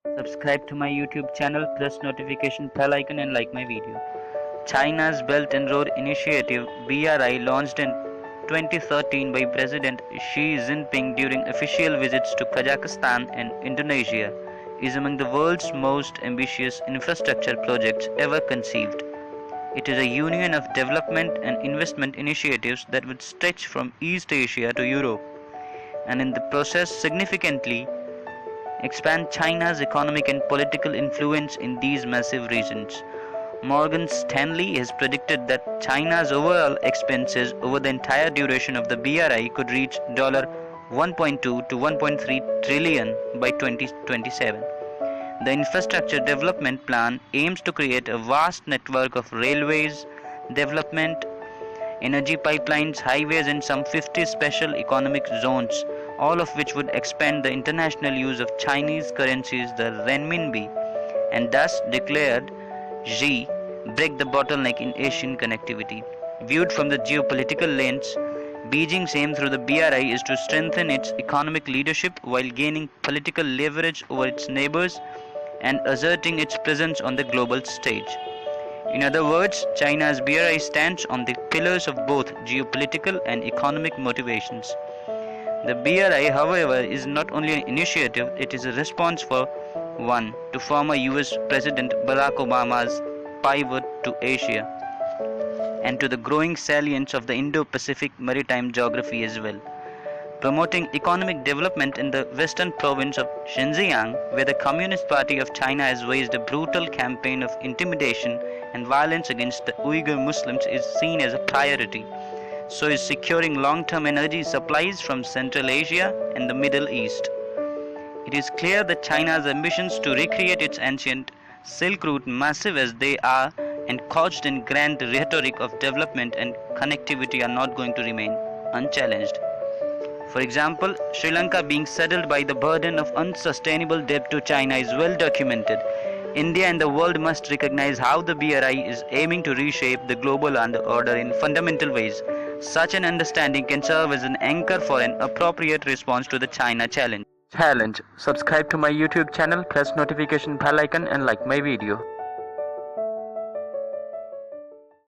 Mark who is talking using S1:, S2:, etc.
S1: Subscribe to my YouTube channel, press notification bell icon and like my video. China's Belt and Road Initiative (BRI), launched in 2013 by President Xi Jinping during official visits to Kazakhstan and Indonesia, is among the world's most ambitious infrastructure projects ever conceived. It is a union of development and investment initiatives that would stretch from East Asia to Europe, and in the process significantly expand China's economic and political influence in these massive regions. Morgan Stanley has predicted that China's overall expenses over the entire duration of the BRI could reach $1.2 to $1.3 trillion by 2027. The infrastructure development plan aims to create a vast network of railways, development, energy pipelines, highways, and some 50 special economic zones, all of which would expand the international use of Chinese currencies, the renminbi, and thus declared Xi break the bottleneck in Asian connectivity. Viewed from the geopolitical lens, Beijing's aim through the BRI is to strengthen its economic leadership while gaining political leverage over its neighbors and asserting its presence on the global stage. In other words, China's BRI stands on the pillars of both geopolitical and economic motivations. The BRI, however, is not only an initiative, it is a response to former US President Barack Obama's pivot to Asia and to the growing salience of the Indo-Pacific maritime geography as well. Promoting economic development in the western province of Xinjiang, where the Communist Party of China has waged a brutal campaign of intimidation and violence against the Uyghur Muslims, is seen as a priority. So is securing long-term energy supplies from Central Asia and the Middle East. It is clear that China's ambitions to recreate its ancient Silk Route, massive as they are and couched in grand rhetoric of development and connectivity, are not going to remain unchallenged. For example, Sri Lanka being saddled by the burden of unsustainable debt to China is well documented. India and the world must recognize how the BRI is aiming to reshape the global order in fundamental ways. Such an understanding can serve as an anchor for an appropriate response to the China challenge. Subscribe to my YouTube channel, press notification bell icon and like my video.